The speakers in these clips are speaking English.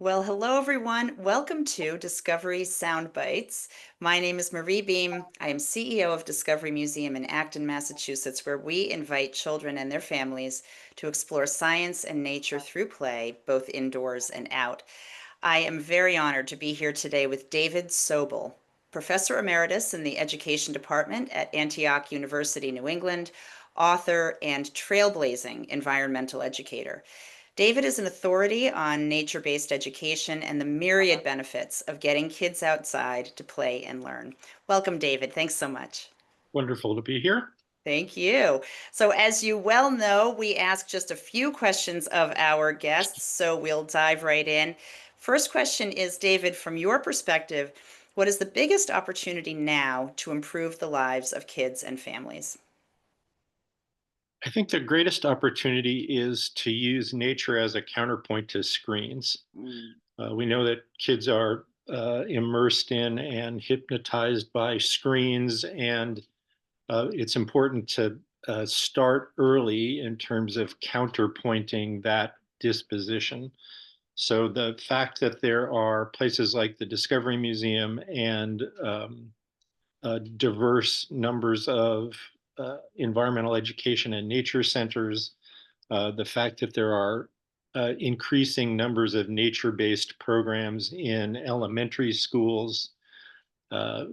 Well, hello everyone. Welcome to Discovery Soundbites. My name is Marie Beam. I am CEO of Discovery Museum in Acton, Massachusetts, where we invite children and their families to explore science and nature through play, both indoors and out. I am very honored to be here today with David Sobel, Professor Emeritus in the Education Department at Antioch University, New England, author and trailblazing environmental educator. David is an authority on nature-based education and the myriad benefits of getting kids outside to play and learn. Welcome, David. Thanks so much. Wonderful to be here. Thank you. So, as you well know, we ask just a few questions of our guests, so we'll dive right in. First question is, David, from your perspective, what is the biggest opportunity now to improve the lives of kids and families? I think the greatest opportunity is to use nature as a counterpoint to screens. Mm. We know that kids are immersed in and hypnotized by screens, and it's important to start early in terms of counterpointing that disposition. So the fact that there are places like the Discovery Museum and diverse numbers of environmental education and nature centers, the fact that there are increasing numbers of nature-based programs in elementary schools. Uh,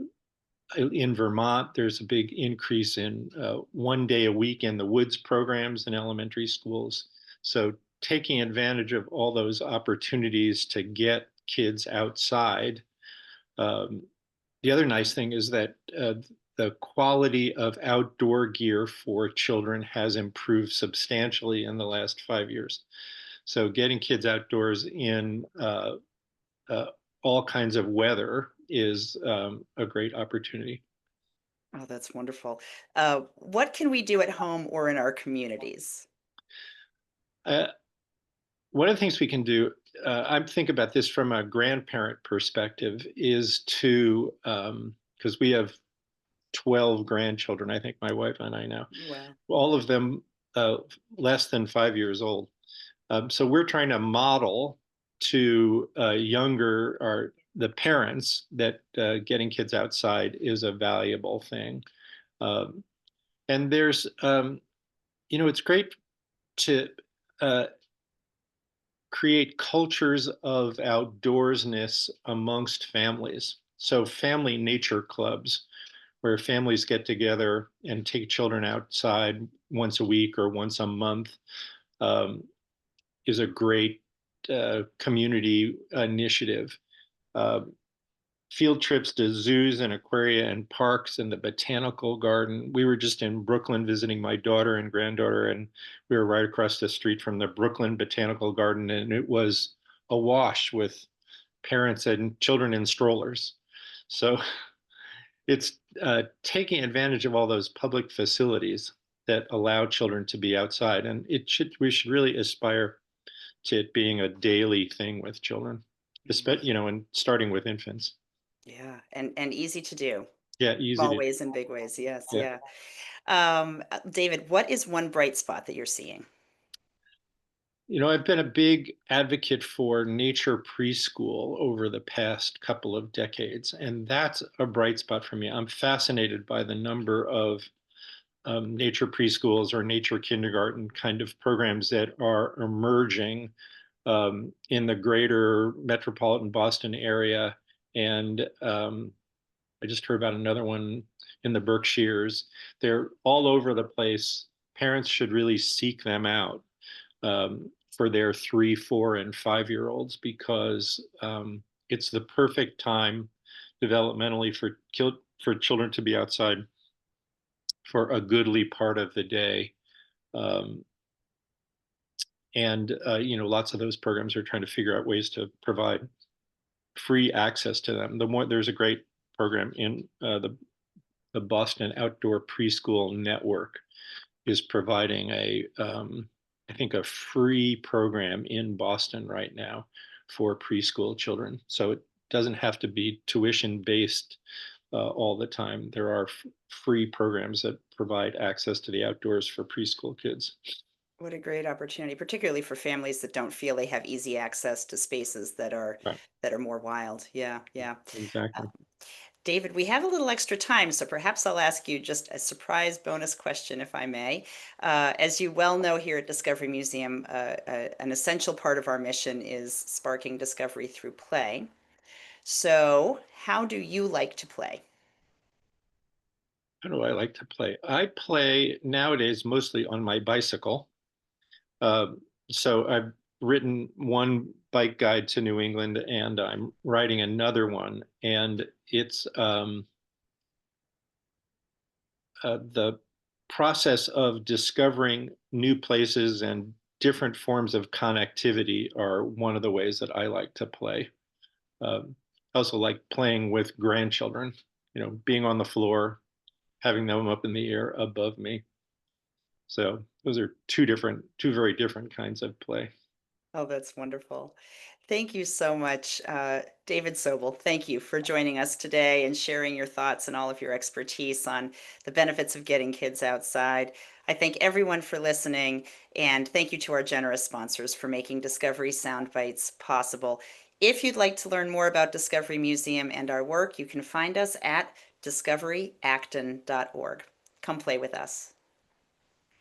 in Vermont, there's a big increase in 1 day a week in the woods programs in elementary schools. So taking advantage of all those opportunities to get kids outside. um, the other nice thing is that the quality of outdoor gear for children has improved substantially in the last 5 years. So getting kids outdoors in uh, all kinds of weather is a great opportunity. Oh, that's wonderful. What can we do at home or in our communities? Uh, One of the things we can do, I think about this from a grandparent perspective, is to, because we have 12 grandchildren, I think my wife and I now, Wow. all of them uh, less than 5 years old. So we're trying to model to younger or the parents that getting kids outside is a valuable thing. Um, and there's, it's great to uh, create cultures of outdoorsness amongst families. So family nature clubs where families get together and take children outside once a week or once a month um, is a great community initiative. Uh, Field trips to zoos and aquaria and parks and the botanical garden. We were just in Brooklyn visiting my daughter and granddaughter, and we were right across the street from the Brooklyn Botanical Garden, and it was awash with parents and children in strollers. So it's taking advantage of all those public facilities that allow children to be outside, and we should really aspire to it being a daily thing with children, Mhm. especially and starting with infants. Yeah, and easy to do. Yeah, easy Small to. ways and big ways. Yes, Yeah. yeah. David, what is one bright spot that you're seeing? I've been a big advocate for nature preschool over the past couple of decades, and that's a bright spot for me. I'm fascinated by the number of nature preschools or nature kindergarten kind of programs that are emerging in the greater metropolitan Boston area. And I just heard about another one in the Berkshires. They're all over the place. Parents should really seek them out for their 3, 4, and 5 year olds because it's the perfect time developmentally for children to be outside for a goodly part of the day. Um, and lots of those programs are trying to figure out ways to provide free access to them. There's a great program in the Boston Outdoor Preschool Network is providing I think a free program in Boston right now for preschool children. So it doesn't have to be tuition based all the time. There are free programs that provide access to the outdoors for preschool kids. What a great opportunity, particularly for families that don't feel they have easy access to spaces Right. that are more wild. Yeah, yeah. Exactly. David, we have a little extra time, so perhaps I'll ask you just a surprise bonus question, if I may. As you well know, here at Discovery Museum, an essential part of our mission is sparking discovery through play. So, how do you like to play? How do I like to play? I play nowadays mostly on my bicycle. Uh, so I've written one bike guide to New England, and I'm writing another one, and it's the process of discovering new places and different forms of connectivity are one of the ways that I like to play. I also like playing with grandchildren, being on the floor, having them up in the air above me. So those are two very different kinds of play. Oh, that's wonderful. Thank you so much, David Sobel. Thank you for joining us today and sharing your thoughts and all of your expertise on the benefits of getting kids outside. I thank everyone for listening, and thank you to our generous sponsors for making Discovery Soundbites possible. If you'd like to learn more about Discovery Museum and our work, you can find us at discoveryacton.org. Come play with us.